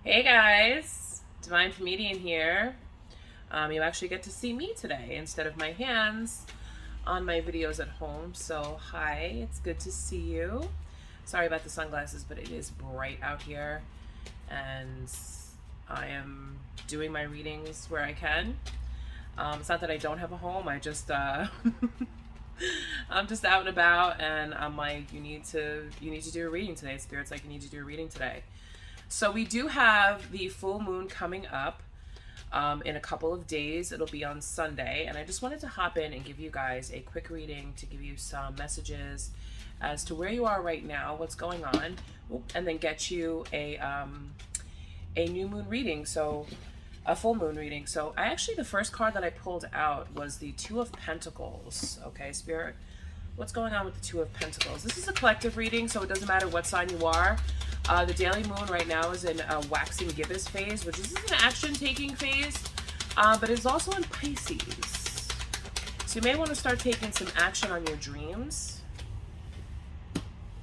Hey guys, Divine Comedian here. You actually get to see me today instead of my hands on my videos at home. So, hi, it's good to see you. Sorry about the sunglasses, but it is bright out here, and I am doing my readings where I can. It's not that I don't have a home. I just I'm just out and about, and I'm like, you need to do a reading today. Spirit's like, you need to do a reading today. So we do have the full moon coming up in a couple of days. It'll be on Sunday, and I just wanted to hop in and give you guys a quick reading to give you some messages as to where you are right now, what's going on, and then get you a new moon reading. So a full moon reading. So the first card that I pulled out was the Two of Pentacles. Okay, Spirit, what's going on with the Two of Pentacles? This is a collective reading, so it doesn't matter what sign you are. The daily moon right now is in a waxing gibbous phase, which is an action-taking phase, but it's also in Pisces. So you may want to start taking some action on your dreams.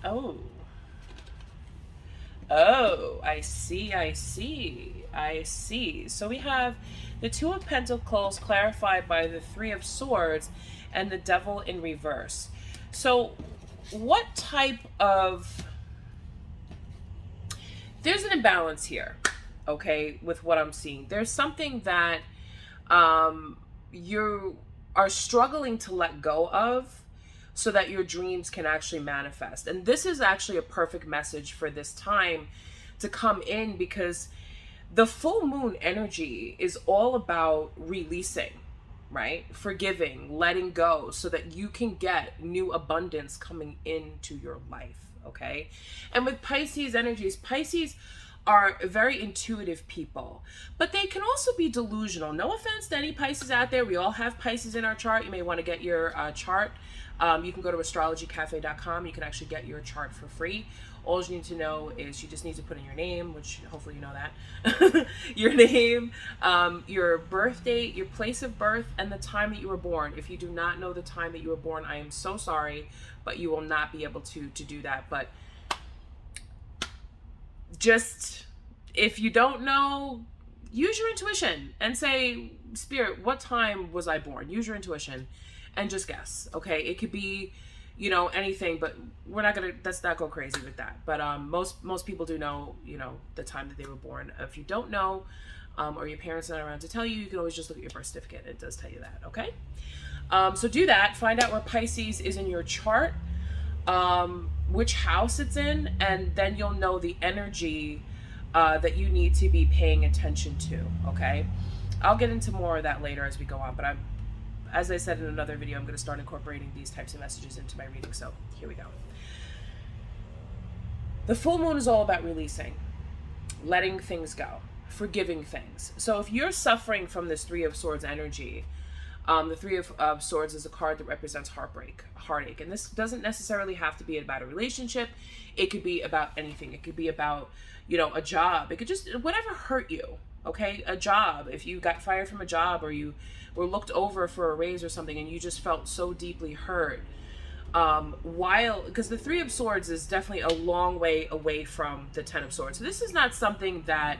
Oh, I see. So we have the Two of Pentacles clarified by the Three of Swords and the Devil in reverse. So what type of... There's an imbalance here, okay, with what I'm seeing. There's something that you are struggling to let go of so that your dreams can actually manifest. And this is actually a perfect message for this time to come in, because the full moon energy is all about releasing, right? Forgiving, letting go, so that you can get new abundance coming into your life. Okay. And with Pisces energies, Pisces are very intuitive people, but they can also be delusional. No offense to any Pisces out there. We all have Pisces in our chart. You may want to get your chart. You can go to astrologycafe.com. You can actually get your chart for free. All you need to know is you just need to put in your name, which hopefully you know that. Your name, your birth date, your place of birth, and the time that you were born. If you do not know the time that you were born, I am so sorry, but you will not be able to do that. But just, if you don't know, use your intuition and say, Spirit, what time was I born? Use your intuition and just guess. Okay, it could be, anything, but let's not go crazy with that. But most people do know, the time that they were born. If you don't know, or your parents are not around to tell you, you can always just look at your birth certificate. It does tell you that. Okay. So do that. Find out where Pisces is in your chart, which house it's in, and then you'll know the energy that you need to be paying attention to. Okay. I'll get into more of that later as we go on, but as I said in another video, I'm going to start incorporating these types of messages into my reading. So here we go. The full moon is all about releasing, letting things go, forgiving things. So if you're suffering from this Three of Swords energy, the Three of Swords is a card that represents heartache. And this doesn't necessarily have to be about a relationship. It could be about anything. It could be about, a job. It could just, whatever hurt you. Okay, a job. If you got fired from a job, or you were looked over for a raise or something, and you just felt so deeply hurt. Because the Three of Swords is definitely a long way away from the Ten of Swords. So this is not something that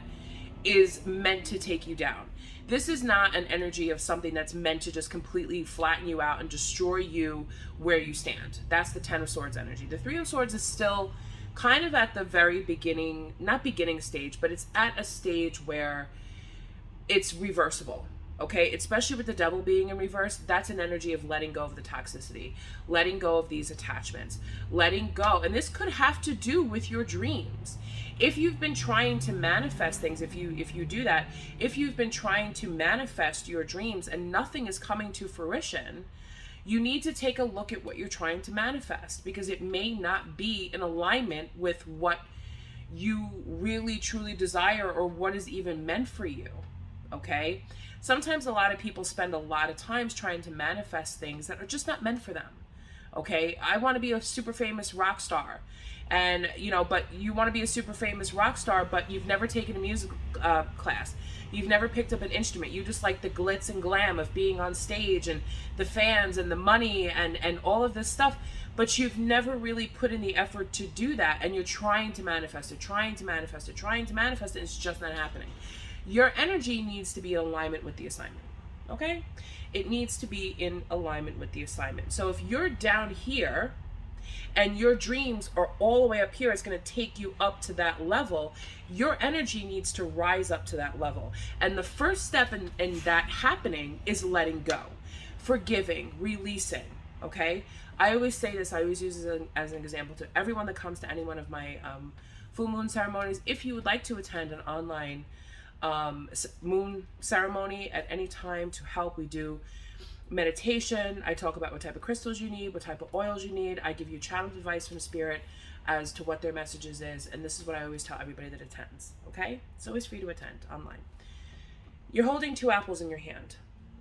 is meant to take you down. This is not an energy of something that's meant to just completely flatten you out and destroy you where you stand. That's the Ten of Swords energy. The Three of Swords is still kind of at the very beginning, not beginning stage, but it's at a stage where it's reversible. Okay, especially with the Devil being in reverse, that's an energy of letting go of the toxicity, letting go of these attachments, letting go. And this could have to do with your dreams. If you've been trying to manifest things, if you do that, if you've been trying to manifest your dreams and nothing is coming to fruition, you need to take a look at what you're trying to manifest, because it may not be in alignment with what you really truly desire or what is even meant for you. Okay? Sometimes a lot of people spend a lot of times trying to manifest things that are just not meant for them. Okay, I want to be a super famous rock star. And, you know, but you want to be a super famous rock star, but you've never taken a music class. You've never picked up an instrument. You just like the glitz and glam of being on stage and the fans and the money and all of this stuff. But you've never really put in the effort to do that. And you're trying to manifest it, trying to manifest it, trying to manifest it. And it's just not happening. Your energy needs to be in alignment with the assignment. Okay? It needs to be in alignment with the assignment. So if you're down here and your dreams are all the way up here, it's going to take you up to that level. Your energy needs to rise up to that level. And the first step in that happening is letting go, forgiving, releasing. Okay? I always say this, I always use it as an example to everyone that comes to any one of my full moon ceremonies. If you would like to attend an online moon ceremony at any time to help, we do meditation. I talk about what type of crystals you need, what type of oils you need. I give you channeled advice from spirit as to what their messages is, and this is what I always tell everybody that attends. Okay, it's always free to attend online. You're holding 2 apples in your hand.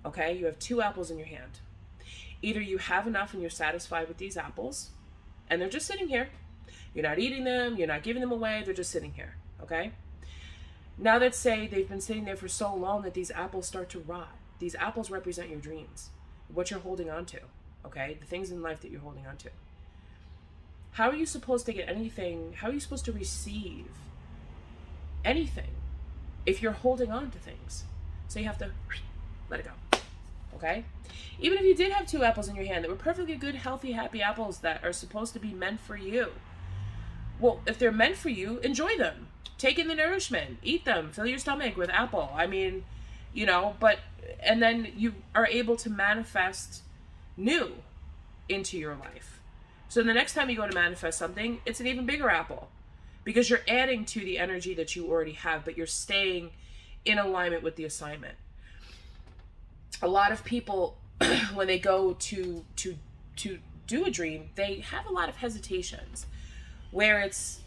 Okay, you have 2 apples in your hand. Either you have enough and you're satisfied with these apples and they're just sitting here, you're not eating them, you're not giving them away, they're just sitting here. Okay, now let's say they've been sitting there for so long that these apples start to rot. These apples represent your dreams, what you're holding on to, okay? The things in life that you're holding on to. How are you supposed to get anything? How are you supposed to receive anything if you're holding on to things? So you have to let it go, okay? Even if you did have 2 apples in your hand that were perfectly good, healthy, happy apples that are supposed to be meant for you. Well, if they're meant for you, enjoy them. Take in the nourishment, eat them, fill your stomach with apple. I mean, you know, and then you are able to manifest new into your life. So the next time you go to manifest something, it's an even bigger apple because you're adding to the energy that you already have, but you're staying in alignment with the assignment. A lot of people, when they go to do a dream, they have a lot of hesitations where it's,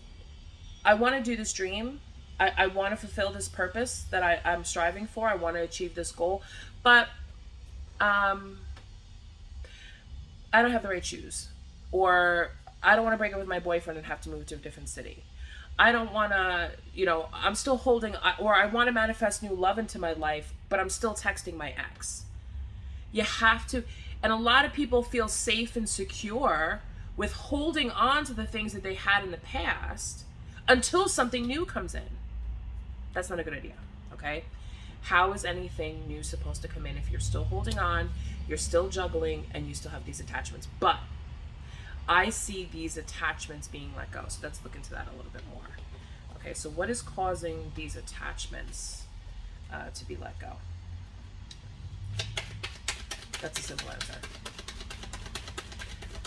I want to do this dream. I want to fulfill this purpose that I'm striving for. I want to achieve this goal, but I don't have the right shoes, or I don't want to break up with my boyfriend and have to move to a different city. I don't want to, you know, I'm still holding, or I want to manifest new love into my life, but I'm still texting my ex. You have to, and a lot of people feel safe and secure with holding on to the things that they had in the past until something new comes in. That's not a good idea, okay? How is anything new supposed to come in if you're still holding on, you're still juggling, and you still have these attachments? But I see these attachments being let go. So let's look into that a little bit more. Okay, so what is causing these attachments to be let go? That's a simple answer.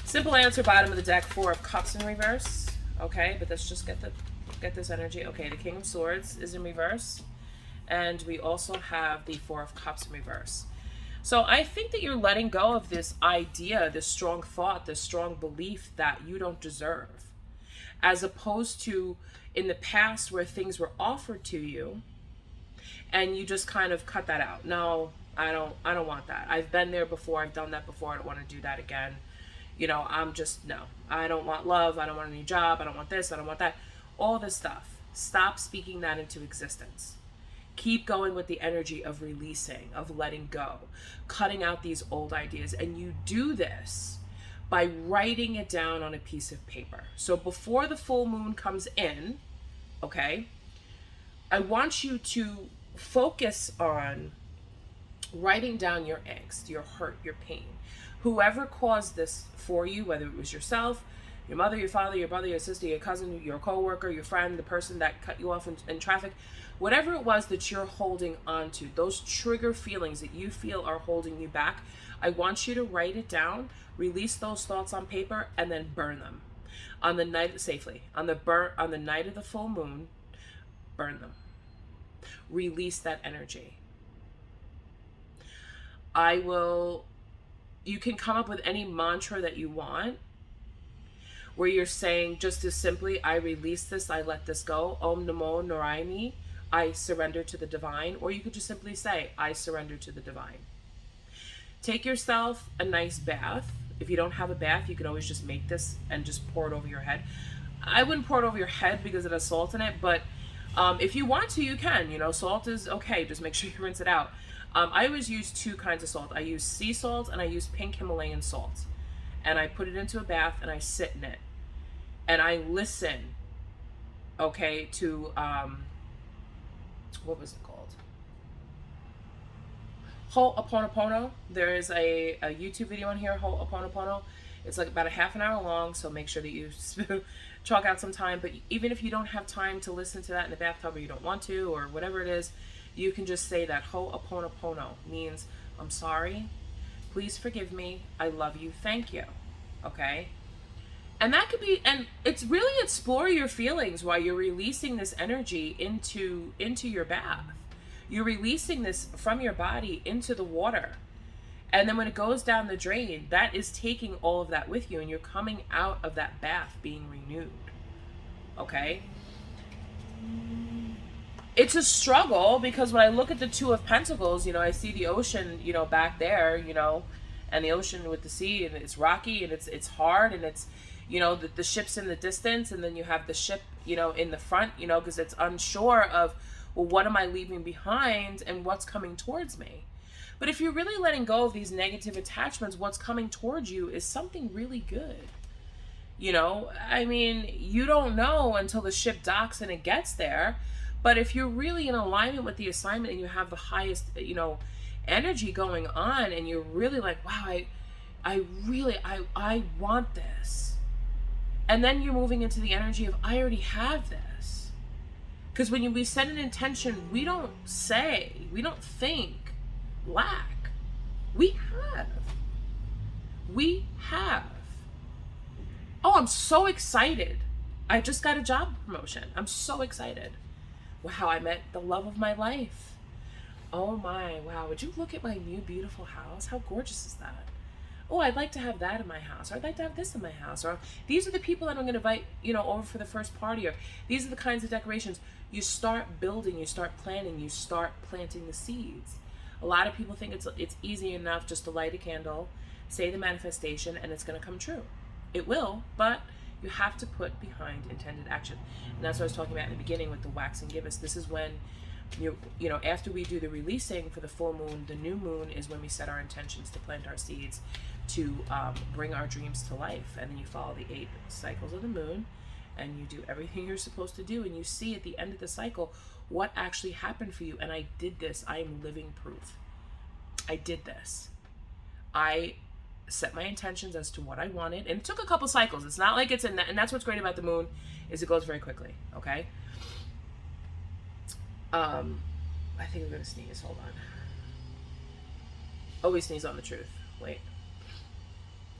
Simple answer, bottom of the deck, 4 of Cups in reverse. Okay, but let's just get this energy. Okay, the King of Swords is in reverse, and we also have the 4 of Cups in reverse. So I think that you're letting go of this idea, this strong thought, this strong belief that you don't deserve, as opposed to in the past where things were offered to you and you just kind of cut that out. No, I don't want that. I've been there before. I've done that before. I don't want to do that again. You know, no, I don't want love. I don't want a new job. I don't want this. I don't want that. All this stuff. Stop speaking that into existence. Keep going with the energy of releasing, of letting go, cutting out these old ideas. And you do this by writing it down on a piece of paper. So before the full moon comes in, okay, I want you to focus on writing down your angst, your hurt, your pain. Whoever caused this for you, whether it was yourself, your mother, your father, your brother, your sister, your cousin, your coworker, your friend, the person that cut you off in traffic, whatever it was that you're holding on to, those trigger feelings that you feel are holding you back, I want you to write it down, release those thoughts on paper, and then burn them on the night safely. On the night of the full moon, burn them. Release that energy. You can come up with any mantra that you want, where you're saying just as simply, I release this, I let this go, Om Namo Narayani, I surrender to the divine, or you could just simply say, I surrender to the divine. Take yourself a nice bath, If you don't have a bath, you can always just make this and just pour it over your head. I wouldn't pour it over your head because it has salt in it, but if you want to, you can. You know, salt is okay. Just make sure you rinse it out. I always use two kinds of salt. I use sea salt and I use pink Himalayan salt. And I put it into a bath and I sit in it. And I listen, okay, to, what was it called? Ho'oponopono. There is a YouTube video on here, Ho'oponopono. It's like about a half an hour long, so make sure that you chalk out some time. But even if you don't have time to listen to that in the bathtub, or you don't want to, or whatever it is, you can just say that. Ho'oponopono means, I'm sorry, please forgive me, I love you, thank you. Okay? And that could be, and it's really explore your feelings while you're releasing this energy into your bath. You're releasing this from your body into the water. And then when it goes down the drain, that is taking all of that with you, and you're coming out of that bath being renewed. Okay? It's a struggle because when I look at the Two of Pentacles, you know, I see the ocean, you know, back there, you know, and the ocean with the sea, and it's rocky and it's hard, and it's, you know, the ship's in the distance, and then you have the ship, you know, in the front, you know, because it's unsure of, well, what am I leaving behind and what's coming towards me? But if you're really letting go of these negative attachments, what's coming towards you is something really good. You know, I mean, you don't know until the ship docks and it gets there. But if you're really in alignment with the assignment and you have the highest, you know, energy going on, and you're really like, wow, I want this. And then you're moving into the energy of, I already have this. Because when we set an intention, we don't think lack. We have. Oh, I'm so excited. I just got a job promotion. I'm so excited. Wow, I met the love of my life. Oh my, wow. Would you look at my new beautiful house? How gorgeous is that? Oh, I'd like to have that in my house. Or I'd like to have this in my house. Or these are the people that I'm going to invite, you know, over for the first party. Or these are the kinds of decorations. You start building, you start planning, you start planting the seeds. A lot of people think it's easy enough just to light a candle, say the manifestation, and it's going to come true. It will, but you have to put behind intended action. And that's what I was talking about in the beginning with the wax and gibbous. This is when you know, after we do the releasing for the full moon, the new moon is when we set our intentions to plant our seeds, to bring our dreams to life. And then you follow the 8 cycles of the moon, and you do everything you're supposed to do, and you see at the end of the cycle what actually happened for you. And I did this. I am living proof. I did this. I set my intentions as to what I wanted, and it took a couple cycles. It's not like it's in that, and that's what's great about the moon, is it goes very quickly. Okay. I think I'm gonna sneeze. Hold on. Always sneeze on the truth. Wait.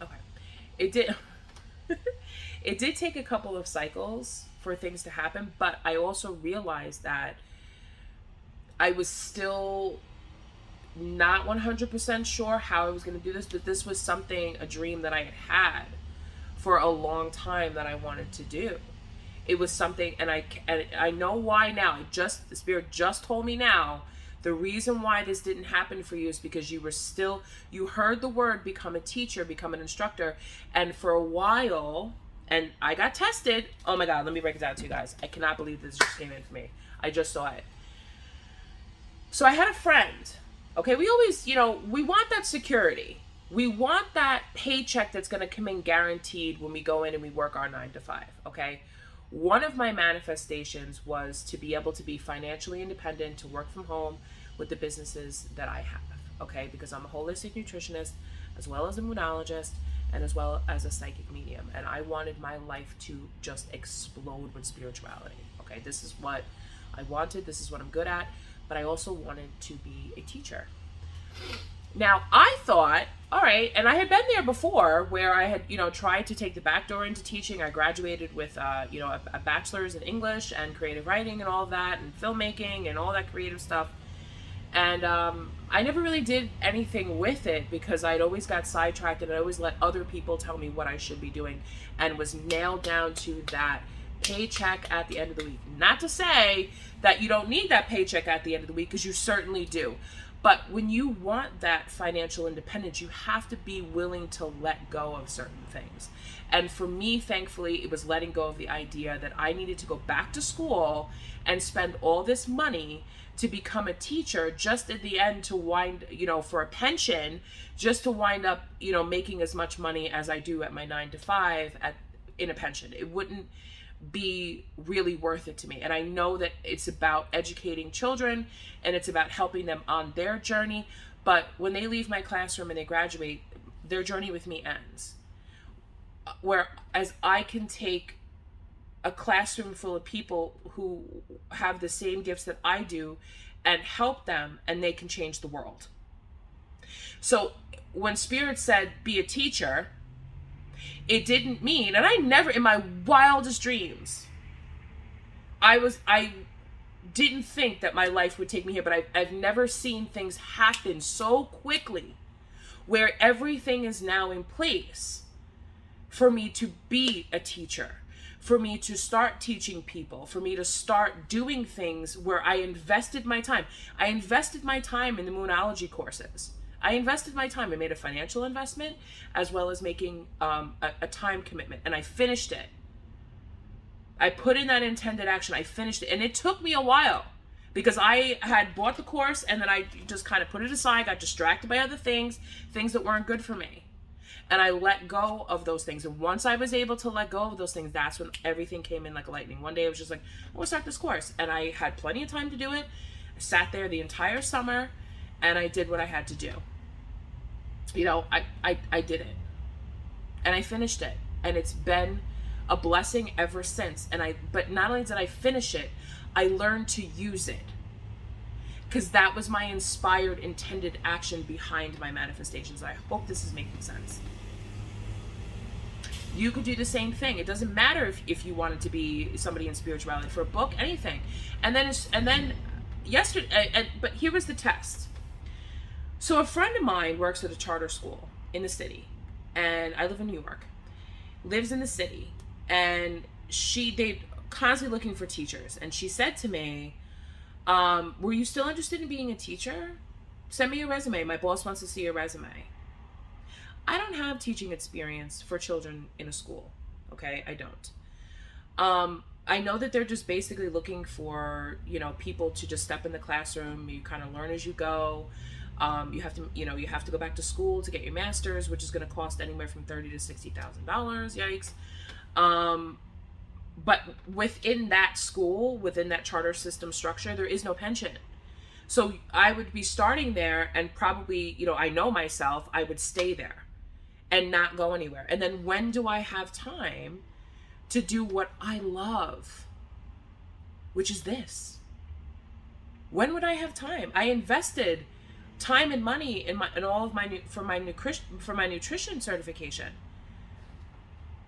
Okay. It did. It did take a couple of cycles for things to happen, but I also realized that I was still not 100% sure how I was going to do this, but this was something, a dream that I had had for a long time that I wanted to do. It was something, and I know why now. The Spirit just told me now, the reason why this didn't happen for you is because you heard the word become a teacher, become an instructor, and for a while, and I got tested. Oh my God, let me break it down to you guys. I cannot believe this just came in for me. I just saw it. So I had a friend. Okay, we always, you know, we want that security. We want that paycheck that's going to come in guaranteed when we go in and we work our 9 to 5, okay? One of my manifestations was to be able to be financially independent, to work from home with the businesses that I have, okay? Because I'm a holistic nutritionist, as well as a moonologist, and as well as a psychic medium. And I wanted my life to just explode with spirituality, okay? This is what I wanted. This is what I'm good at. But I also wanted to be a teacher. Now, I thought, all right, and I had been there before where I had, you know, tried to take the back door into teaching. I graduated with, you know, a bachelor's in English and creative writing and all of that, and filmmaking and all that creative stuff. And I never really did anything with it because I'd always got sidetracked, and I always let other people tell me what I should be doing, and was nailed down to that paycheck at the end of the week. Not to say that you don't need that paycheck at the end of the week, because you certainly do. But when you want that financial independence, you have to be willing to let go of certain things. And for me, thankfully, it was letting go of the idea that I needed to go back to school and spend all this money to become a teacher, just at the end to wind, for a pension, just to wind up, making as much money as I do at my 9 to 5 in a pension. It wouldn't be really worth it to me. And I know that it's about educating children and it's about helping them on their journey. But when they leave my classroom and they graduate, their journey with me ends. Whereas I can take a classroom full of people who have the same gifts that I do and help them, and they can change the world. So when Spirit said, be a teacher, it didn't mean, and I never, in my wildest dreams, I didn't think that my life would take me here, but I've never seen things happen so quickly where everything is now in place for me to be a teacher, for me to start teaching people, for me to start doing things where I invested my time. I invested my time in the Moonology courses. I invested my time. I made a financial investment as well as making a time commitment, and I finished it. I put in that intended action. I finished it, and it took me a while because I had bought the course and then I just kind of put it aside, got distracted by other things that weren't good for me. And I let go of those things. And once I was able to let go of those things, that's when everything came in like lightning. One day I was just like, I'm going to start this course. And I had plenty of time to do it. I sat there the entire summer and I did what I had to do. I did it. And I finished it. And it's been a blessing ever since. But not only did I finish it, I learned to use it. Because that was my inspired, intended action behind my manifestations. I hope this is making sense. You could do the same thing. It doesn't matter if you wanted to be somebody in spirituality, for a book, anything. And then yesterday, but here was the test. So a friend of mine works at a charter school in the city, and I live in New York, lives in the city, and they constantly looking for teachers. And she said to me, were you still interested in being a teacher? Send me your resume. My boss wants to see your resume. I don't have teaching experience for children in a school. Okay, I don't. I know that they're just basically looking for, people to just step in the classroom. You kind of learn as you go. You have to go back to school to get your master's, which is going to cost anywhere from $30,000 to $60,000. Yikes. But within that school, within that charter system structure, there is no pension. So I would be starting there and probably, I know myself, I would stay there and not go anywhere. And then when do I have time to do what I love, which is this? When would I have time? I invested time and money for my nutrition certification.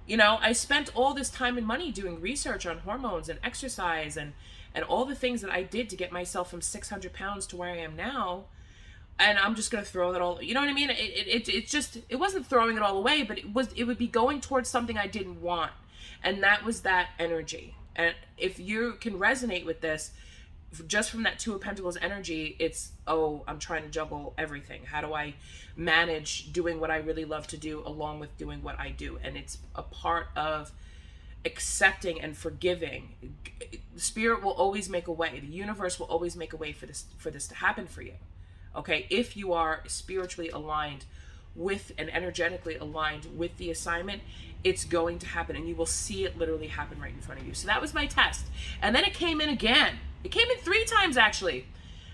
I spent all this time and money doing research on hormones and exercise and all the things that I did to get myself from 600 pounds to where I am now. And I'm just going to throw that all, you know what I mean? It wasn't throwing it all away, but it would be going towards something I didn't want. And that was that energy. And if you can resonate with this, just from that Two of Pentacles energy, it's, I'm trying to juggle everything. How do I manage doing what I really love to do along with doing what I do? And it's a part of accepting and forgiving. Spirit will always make a way. The universe will always make a way for this to happen for you. Okay, if you are spiritually aligned with and energetically aligned with the assignment, it's going to happen, and you will see it literally happen right in front of you. So that was my test. And then it came in again. It came in 3 times, actually.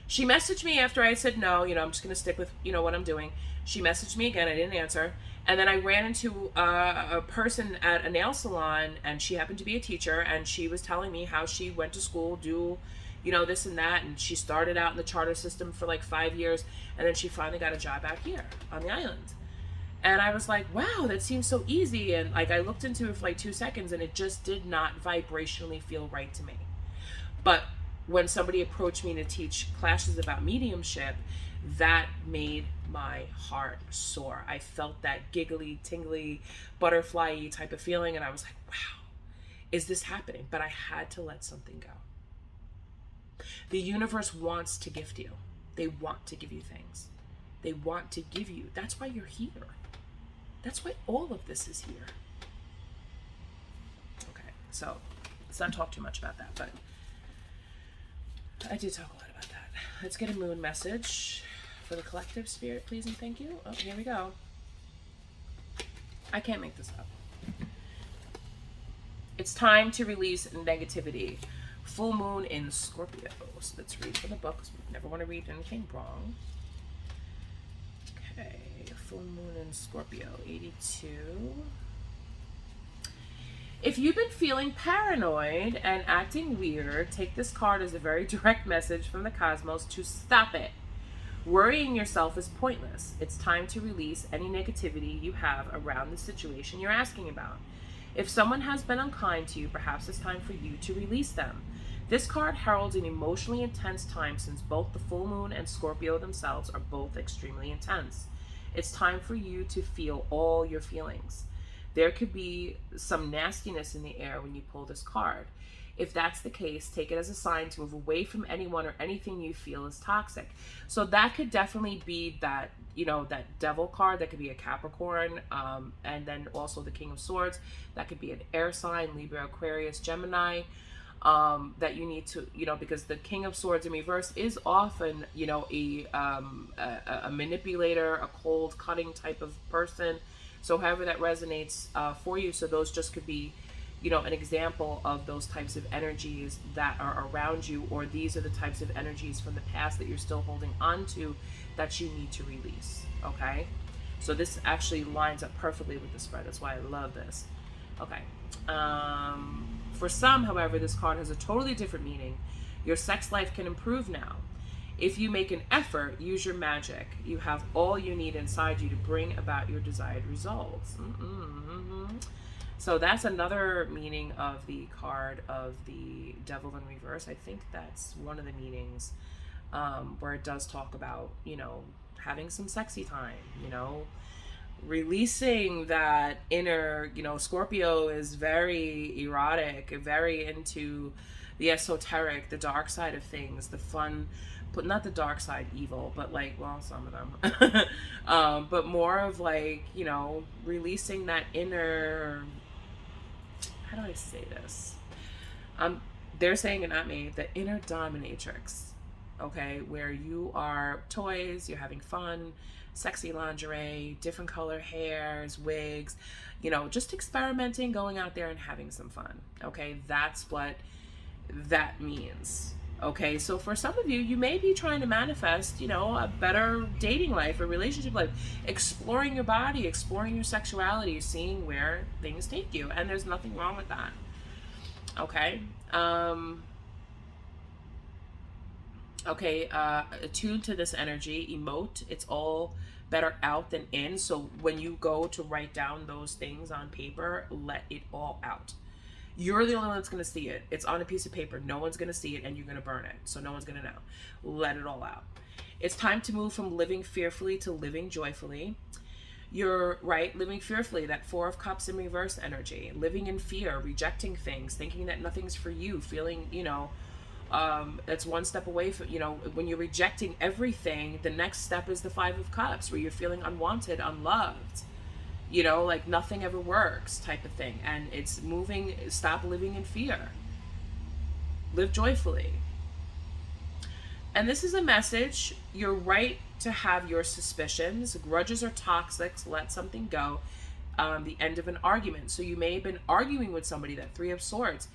She messaged me after I said no, I'm just going to stick with, what I'm doing. She messaged me again. I didn't answer. And then I ran into a person at a nail salon, and she happened to be a teacher, and she was telling me how she went to school, this and that, and she started out in the charter system for like 5 years, and then she finally got a job out here on the island. And I was like, wow, that seems so easy. And like, I looked into it for like 2 seconds, and it just did not vibrationally feel right to me. But when somebody approached me to teach classes about mediumship, that made my heart soar. I felt that giggly, tingly, butterfly-y type of feeling, and I was like, wow, is this happening? But I had to let something go. The universe wants to gift you. They want to give you things. They want to give you. That's why you're here. That's why all of this is here. Okay, so let's not talk too much about that, but I did talk a lot about that. Let's get a moon message for the collective, spirit, please and thank you. Oh, here we go. I can't make this up. It's time to release negativity. Full moon in Scorpio. So let's read from the book, because we never want to read anything wrong. Okay, full moon in Scorpio, 82. If you've been feeling paranoid and acting weird, take this card as a very direct message from the cosmos to stop it. Worrying yourself is pointless. It's time to release any negativity you have around the situation you're asking about. If someone has been unkind to you, perhaps it's time for you to release them. This card heralds an emotionally intense time, since both the full moon and Scorpio themselves are both extremely intense. It's time for you to feel all your feelings. There could be some nastiness in the air when you pull this card. If that's the case, take it as a sign to move away from anyone or anything you feel is toxic. So that could definitely be that, you know, that devil card. That could be a Capricorn, and then also the King of Swords. That could be an air sign, Libra, Aquarius, Gemini, that you need to, you know, because the King of Swords in reverse is often, you know, a manipulator, a cold, cutting type of person. So however that resonates for you. So those just could be, you know, an example of those types of energies that are around you, or these are the types of energies from the past that you're still holding on to that you need to release. Okay, so this actually lines up perfectly with the spread. That's why I love this. Okay, for some, however, this card has a totally different meaning. Your sex life can improve now. If you make an effort, use your magic. You have all you need inside you to bring about your desired results. So that's another meaning of the card of the Devil in reverse. I think that's one of the meanings, where it does talk about, you know, having some sexy time, you know, releasing that inner, you know, Scorpio is very erotic, very into the esoteric, the dark side of things, the fun, but not the dark side evil, but like, well, some of them, but more of like, you know, releasing that inner, how do I say this? They're saying it, not me, the inner dominatrix, okay, where you are toys, you're having fun, sexy lingerie, different color hairs, wigs, you know, just experimenting, going out there and having some fun. Okay, that's what that means. Okay, so for some of you, you may be trying to manifest, you know, a better dating life, a relationship life, exploring your body, exploring your sexuality, seeing where things take you, and there's nothing wrong with that. Okay, attune to this energy, emote. It's all better out than in. So when you go to write down those things on paper, let it all out. You're the only one that's going to see it. It's on a piece of paper. No one's going to see it, and you're going to burn it. So no one's going to know. Let it all out. It's time to move from living fearfully to living joyfully. You're right, living fearfully, that Four of Cups in reverse energy. Living in fear, rejecting things, thinking that nothing's for you, feeling, you know, that's one step away from, you know, when you're rejecting everything, the next step is the Five of Cups, where you're feeling unwanted, unloved. You know, like nothing ever works type of thing. And it's moving, stop living in fear. Live joyfully. And this is a message. You're right to have your suspicions. Grudges are toxic. So let something go. The end of an argument. So you may have been arguing with somebody, that Three of Swords.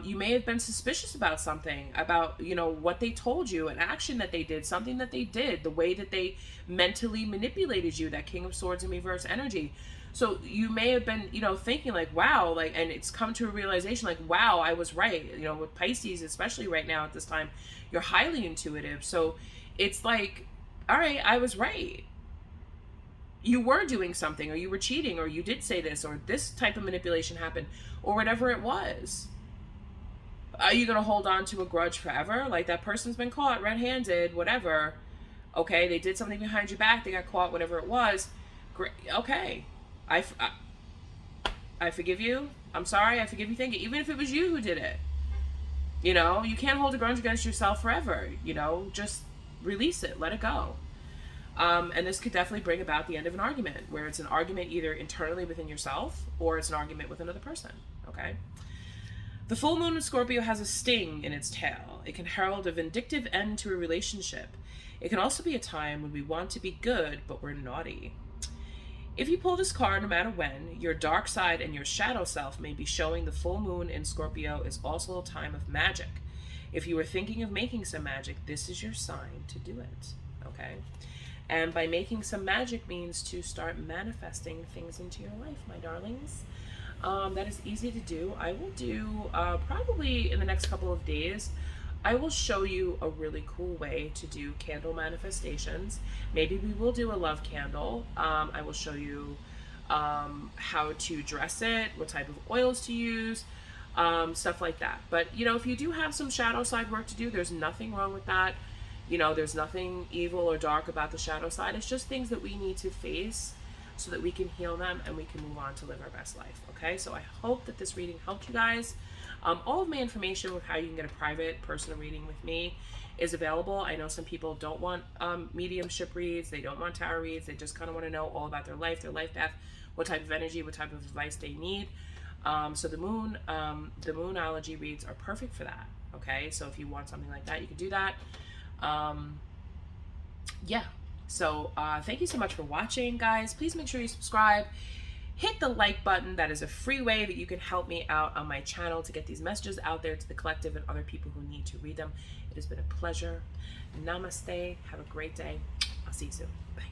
You may have been suspicious about something, about, you know, what they told you, an action that they did, something that they did, the way that they mentally manipulated you, that King of Swords in reverse energy. So you may have been, you know, thinking like, wow, like, and it's come to a realization like, wow, I was right. You know, with Pisces, especially right now at this time, you're highly intuitive. So it's like, all right, I was right. You were doing something, or you were cheating, or you did say this, or this type of manipulation happened, or whatever it was. Are you going to hold on to a grudge forever? Like, that person's been caught red-handed, whatever. Okay, they did something behind your back, they got caught, whatever it was. Great. Okay. I forgive you. I'm sorry, I forgive you. Thank you. Even if it was you who did it. You know, you can't hold a grudge against yourself forever. You know, just release it, let it go. And this could definitely bring about the end of an argument, where it's an argument either internally within yourself or it's an argument with another person. Okay. The full moon in Scorpio has a sting in its tail. It can herald a vindictive end to a relationship. It can also be a time when we want to be good, but we're naughty. If you pull this card, no matter when, your dark side and your shadow self may be showing. The full moon in Scorpio is also a time of magic. If you were thinking of making some magic, this is your sign to do it. Okay? And by making some magic means to start manifesting things into your life, my darlings. That is easy to do. I will do, probably in the next couple of days, I will show you a really cool way to do candle manifestations. Maybe we will do a love candle. I will show you how to dress it, what type of oils to use, stuff like that. But, you know, if you do have some shadow side work to do, there's nothing wrong with that. You know, there's nothing evil or dark about the shadow side. It's just things that we need to face so that we can heal them and we can move on to live our best life. Okay, so I hope that this reading helped you guys. All of my information with how you can get a private personal reading with me is available. I know some people don't want mediumship reads. They don't want tarot reads. They just kind of want to know all about their life path, what type of energy, what type of advice they need. So the moonology reads are perfect for that. Okay, so if you want something like that, you can do that. Yeah. So thank you so much for watching, guys. Please make sure you subscribe. Hit the like button. That is a free way that you can help me out on my channel to get these messages out there to the collective and other people who need to read them. It has been a pleasure. Namaste. Have a great day. I'll see you soon. Bye.